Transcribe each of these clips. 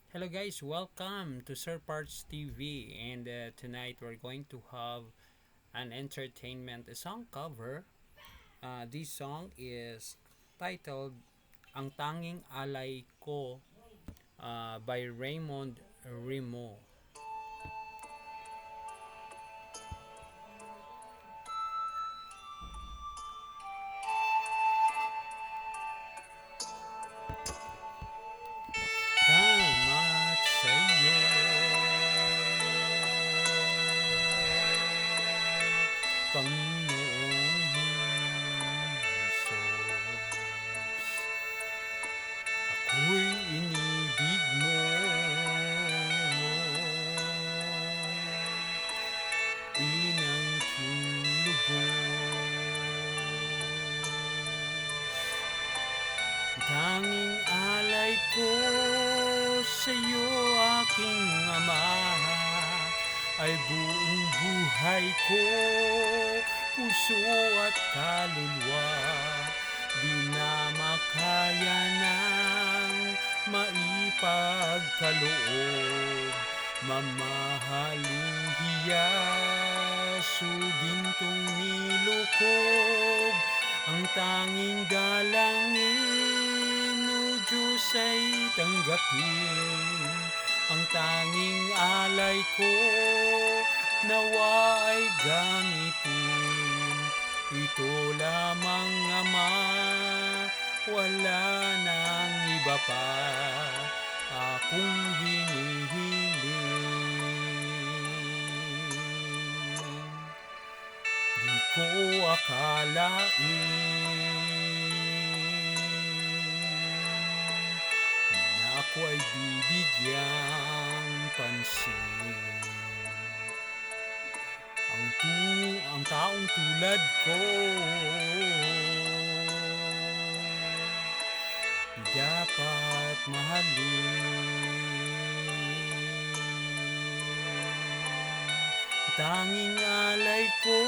Hello guys, welcome to Sir Parts TV, and tonight we're going to have an entertainment song cover. This song is titled Ang Tanging Alay Ko by Raymond Rimo. Salamat sa iyo, Panginoong Hesus. Ako'y inibig mo, inangking lubos. Tanging alay ko sa iyo, aking Ama, ay buong buhay ko, puso at kaluluwa. Di na makaya ng maipagkaloob, mamahaling hiya, sugintong nilukob. Ang tanging dalangin, O Diyos, ay tanggapin. Ang tanging alay ko, nawa ay gamitin. Ito lamang, Ama, wala nang iba pa akong hinihiling. Di ko akalain na ako ay bibigyang pansin. Ang taong tulad ko dapat mahalin. Tanging alay ko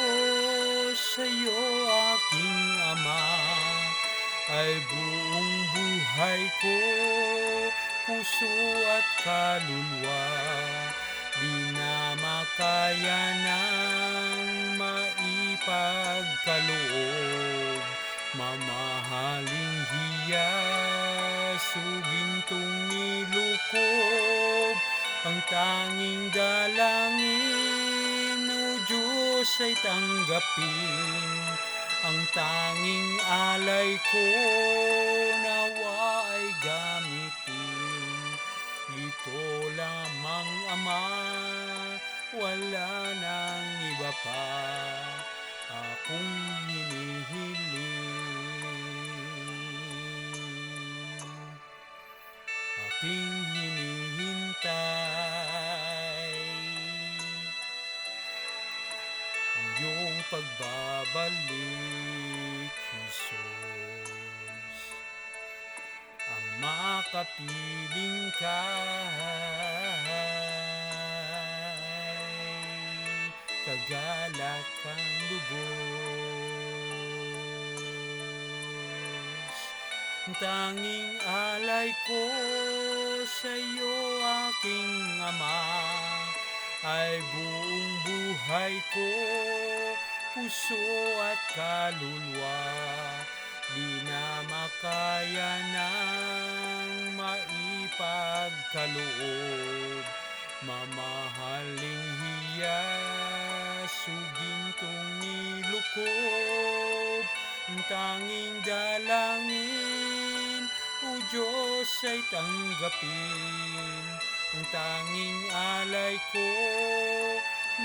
sa iyo, aking Ama, ay buong buhay ko, puso at kaluluwa. Di na makaya ng maipagkaloob, mamahaling hiya, sugintong nilukob. Ang tanging dalangin, O Diyos, ay tanggapin. Ang tanging alay ko, nawa ay gamitin. Ito lamang, Ama, wala nang iba pa akong hinihiling. Aking hinihintay ang iyong pagbabalik, Jesus. Ang makapiling kay kagalak ang lubos. Ang tanging alay ko sa iyo, aking Ama, ay buong buhay ko, puso at kaluluwa. Di na makaya ng maipagkaloob, mamahaling hiya, sugintong nilukob. Ang tanging dalangin, O Diyos, ay tanggapin. Ang tanging alay ko,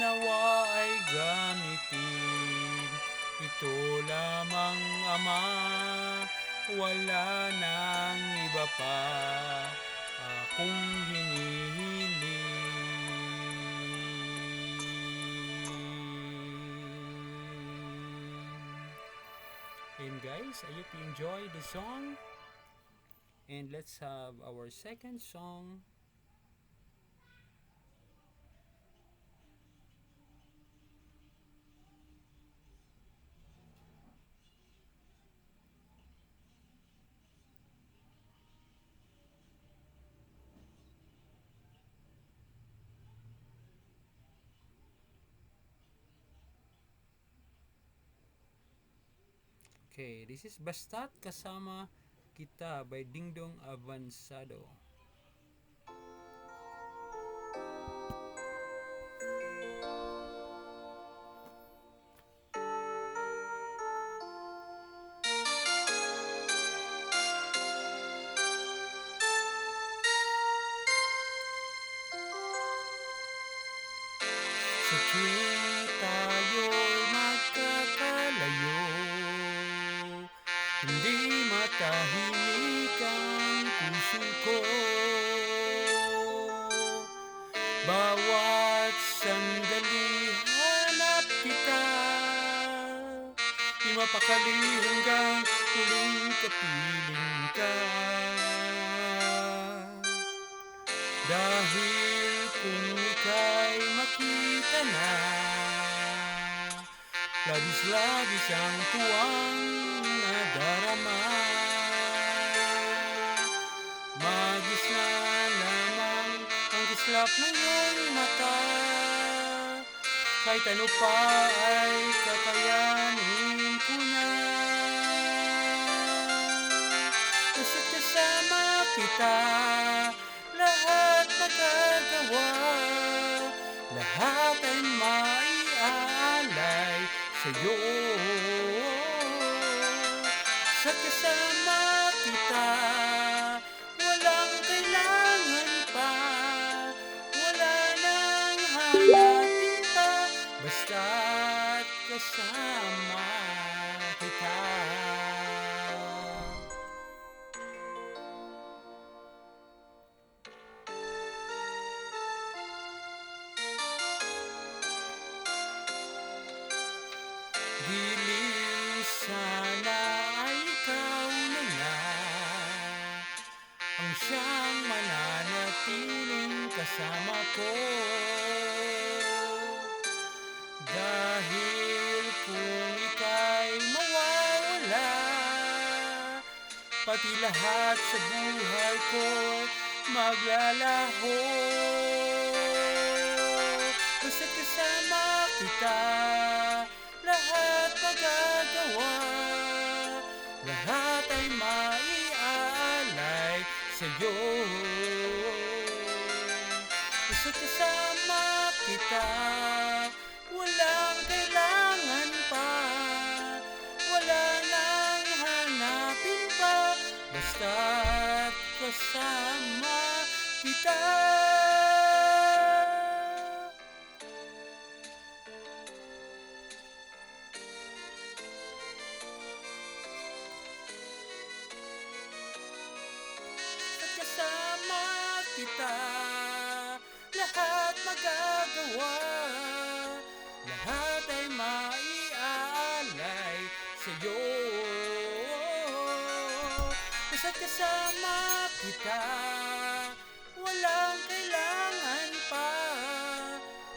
nawa ay gamitin. Ito lamang, Ama, wala nang iba pa akong hinihiling. And guys, I hope you enjoy the song. And let's have our second song. Okay, this is Basta't Kasama Kita by Dingdong Avansado. Sa tuwing tayo'y magkakalayo, hindi matahimik ang puso ko. Bawat sandali hanap kita, di mapakali hanggang huling kapiling ka. Dahil kung ika'y makita na, labis-labis ang tuwang nadarama. Magisna lamang ang kislap ng iyong mata, kahit ano pa ay kakayanin ko na. Basta't kasama kita, lahat magagawa, lahat ay maiaalay sa'yo. Sa kasama kita, walang kailangan pa, wala nang hanapin pa, basta't kasama kita. Giling sana ay ikaw na nga ang siyang mananatiling kasama ko. Dahil kung ika'y mawawala, pati lahat sa buhay ko maglalaho. Basta't kasama kita, lahat magagawa, lahat ay maiaalay sa'yo. Basta't kasama kita, walang kailangan pa, wala nang hanapin pa, basta't kasama kita. Kasama kita, lahat magagawa, lahat ay maiaalay sa'yo. Basta't kasama kita, walang kailangan pa,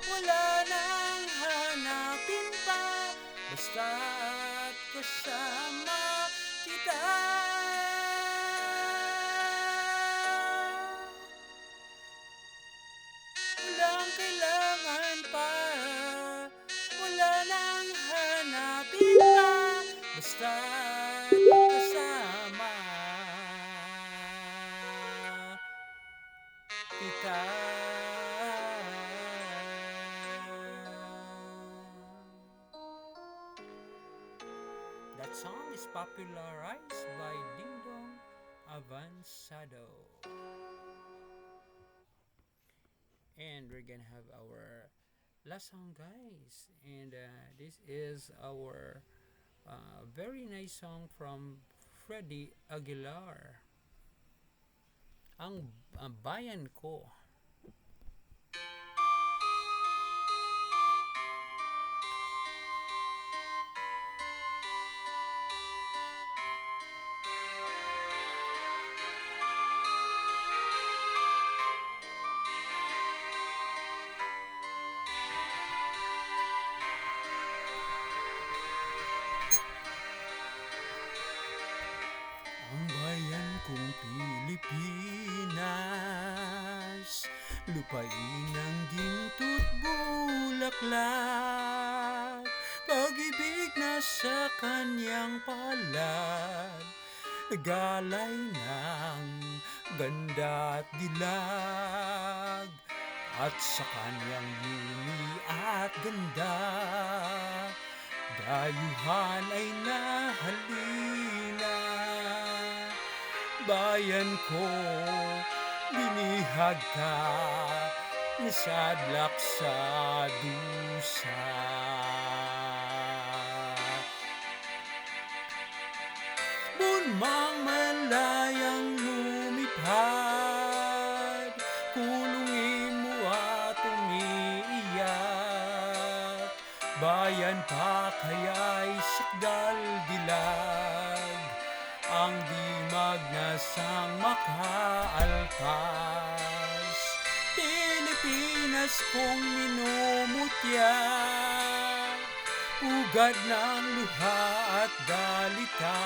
wala nang hanapin pa, basta't kasama kita. Walang kailangan pa, wala nang hanapin pa, basta't kasama kita. That song is popularized by Dingdong Avansado. And we're gonna have our last song, guys, and this is our very nice song from Freddie Aguilar, ang bayan ko. Ang bayan kong Pilipinas, lupain ng ginto't bulaklak, Pag-ibig na sa kanyang palad, nagalay ng ganda at dilag. At sa kanyang lumi at ganda, dayuhan ay nahalina. Bayan ko, binihag ka, nasadlak sa dusa. Bunmang malayang lumipad, kulungin mo at umiiyak. Bayan pa kaya'y sakdal dilag, ang dimag na sang makaalpas. Pilipinas kong minumutya, ugad ng luha at dalita.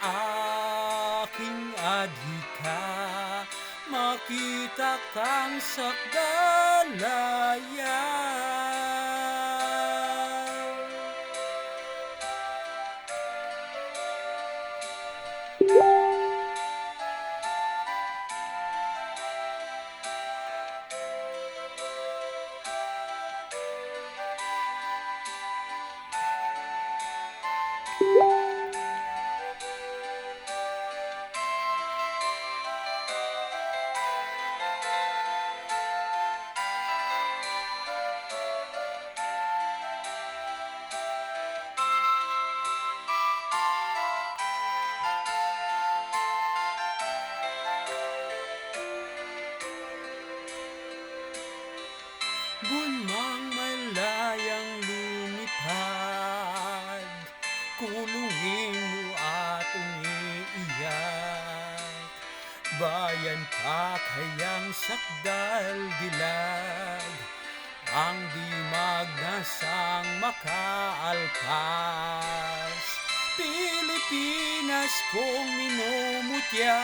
Aking adhika, makita kang sakdalaya. Bunmang malayang lumipad, kulungin mo at umiiyak. Bayan pa kayang sakdal dilag, ang dimag na sang makaalpas. Pilipinas kong minumutya,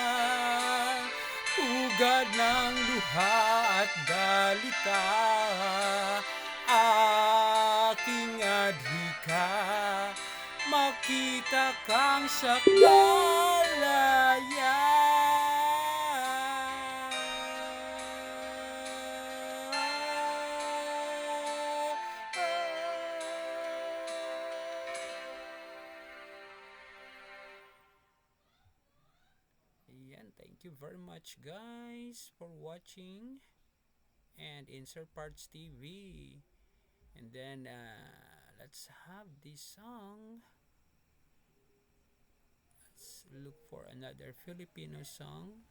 ugad ng luha at dalita. Aking adhika, makita kang sakdalaya. Ayan, thank you very much guys for watching and Insert Parts TV. And then let's have this song. Let's look for another Filipino song.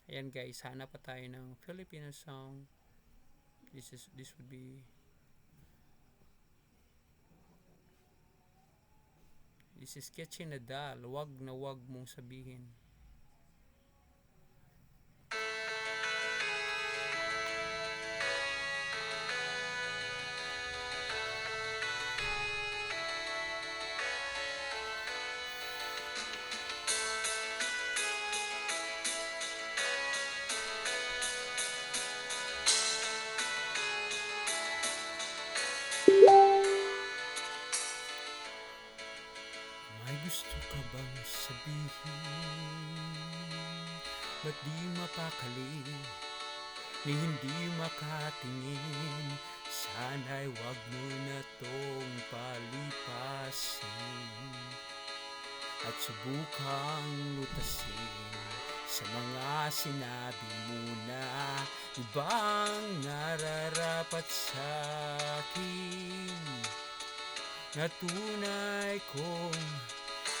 Ayan guys, hanap pa tayo ng Filipino song. This would be This is Ketchy Nadal, wag na wag mong sabihin. May gusto ka bang sabihin? Ba't di mapakali? Ni hindi makatingin? Sana'y wag mo na tong palipasin at subukang lutasin. sa mga sinabi mo na ibang nararapat sa akin, na tunay kong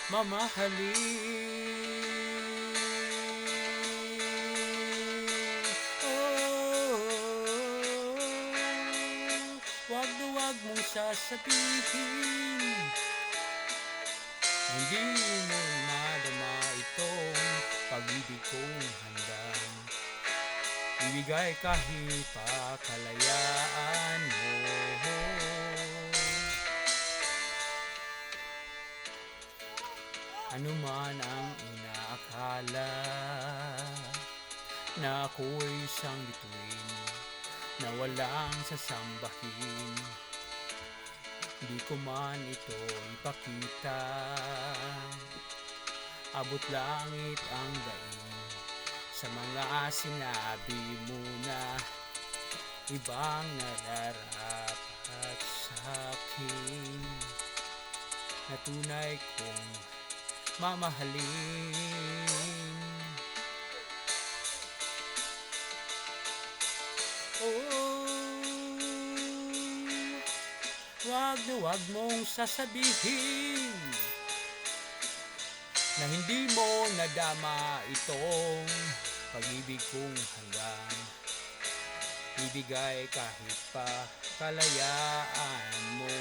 mamahalin. Wag na wag mong sasabihin, hindi mo madama itong pag-ibig kong handang ibigay kahit pa kalayaan mo. Ano man ang inaakala na ako'y isang bituin na walang sasambahin, di ko man ito ipakita. Abot langit ang daing sa mga sinabi mo na ibang nararapat sa akin, na tunay kong mamahalin. Wag na wag mong sasabihin na hindi mo nadama itong pag-ibig kong hanggang ibigay kahit pa kalayaan mo.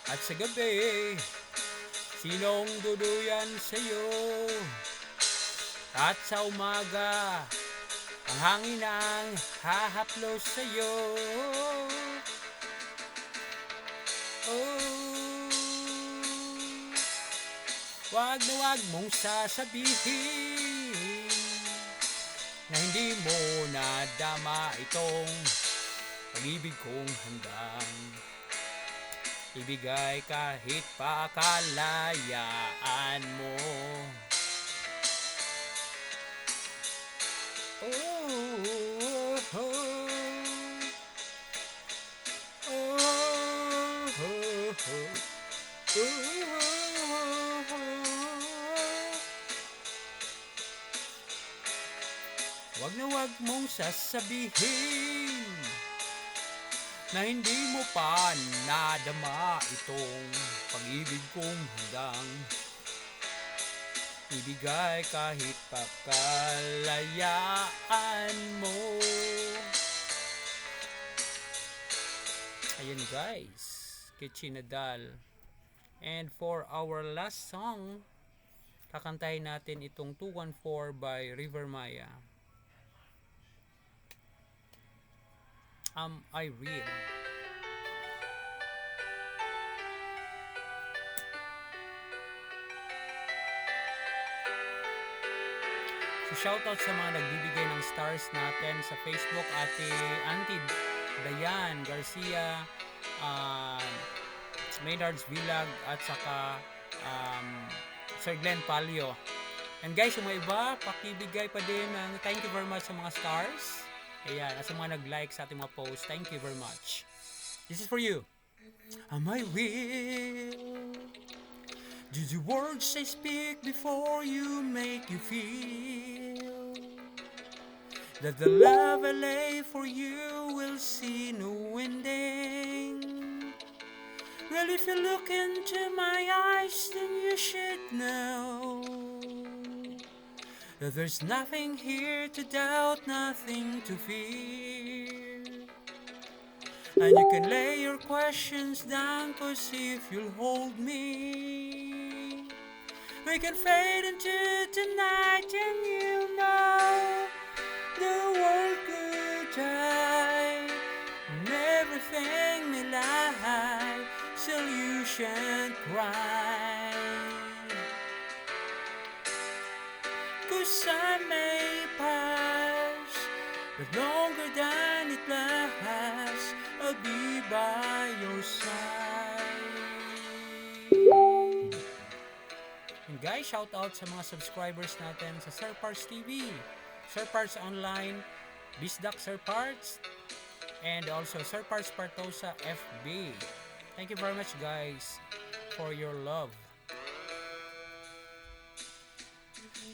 At sa gabi, sinong duduyan sa'yo? At sa umaga, ang hangin ang hahaplos sa'yo. Wag na wag mong sasabihin na hindi mo nadama itong pag-ibig kong handang ibigay kahit pa kalayaan mo. Wag na wag mong sasabihin na hindi mo pa nadama itong pag-ibig kong handang ibigay kahit pa kalayaan mo. Ayan guys, Kitchi Nadal. And for our last song, kakantahin natin itong 214 by River Maya. Am I Real? So shoutout sa mga nagbibigay ng stars natin sa Facebook, Auntie Dayan Garcia, Maynard's Vlog, at saka Sir Glenn Palio. And guys, yung mga iba, pakibigay pa din ng thank you very much sa mga stars. Ayan, at sa mga nag-like sa ating mga posts, thank you very much. This is for you. Am I real? Did the words I speak before you make you feel that the love I lay for you will see no ending? Well, if you look into my eyes, then you should know that there's nothing here to doubt, nothing to fear. And you can lay your questions down, 'cause if you'll hold me, we can fade into tonight, and you know the world could die and everything may lie, so you shan't cry. 'Cause I may pass, but longer than it lasts, I'll be by your side. And guys, shout out sa mga subscribers natin sa Sir Parts TV, Sir Parts Online, Bisdak Sir Parts, and also Sir Parts Partosa FB. Thank you very much guys for your love.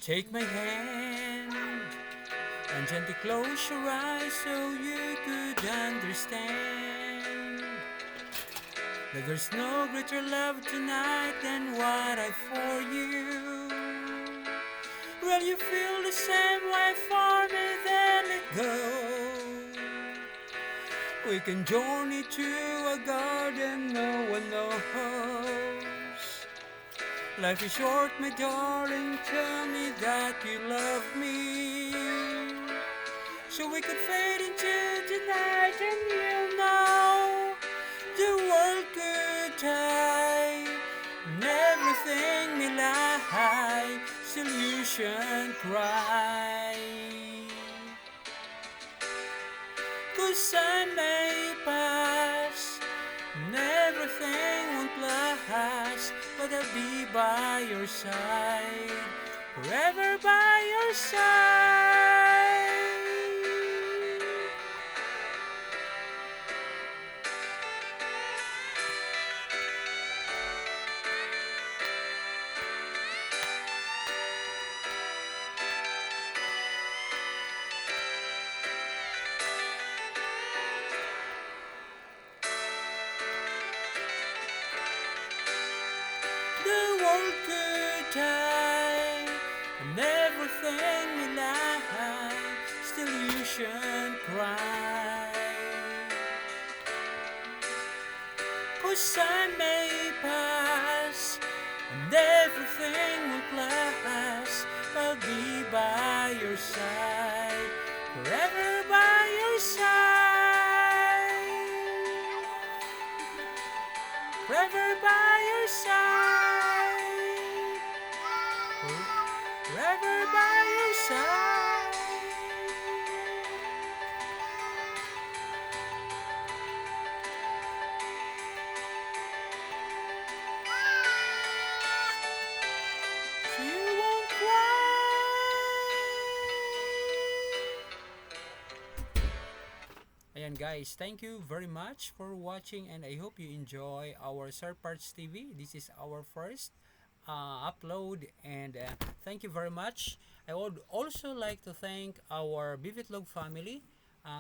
Take my hand and gently close your eyes so you could understand that there's no greater love tonight than what I for you. Will you feel the same way for me? Then let go. We can journey to a garden no one knows. Life is short, my darling. Tell me that you love me, so we could fade into the night, and you know the world could die, and everything may lie, solution cry. 'Cause I may pass, and everything won't last, but I'll be by your side, forever by your side. The world could die, and everything will lie, still you shouldn't cry. 'Cause I may pass, and everything will last, I'll be by your side, forever by your side, forever by your side, forever by your side. So you won't cry. Ayan guys, thank you very much for watching, and I hope you enjoy our Sir Parts TV. This is our first upload, and thank you very much. I would also like to thank our Bivitlog family,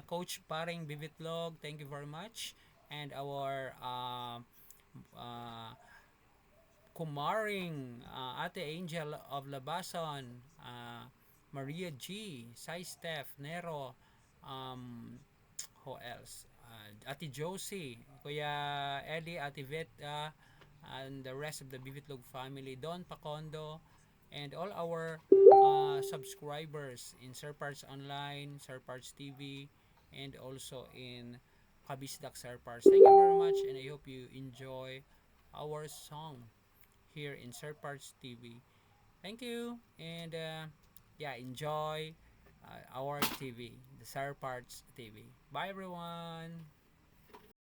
Coach Paring Bivitlog, thank you very much, and our uh, Kumaring, Ate Angel of Labason, Maria G, Sai Steph, Nero, um, who else? Ate Josie, Kuya Eddie, Ate Veta, and the rest of the Bivitlog family, Don Pacondo, and all our subscribers in Sir Parts Online, Sir Parts TV, and also in Kabisdak Sir Parts. Thank you very much, and I hope you enjoy our song here in Sir Parts TV. Thank you, and yeah, enjoy our TV, the Sir Parts TV. Bye, everyone.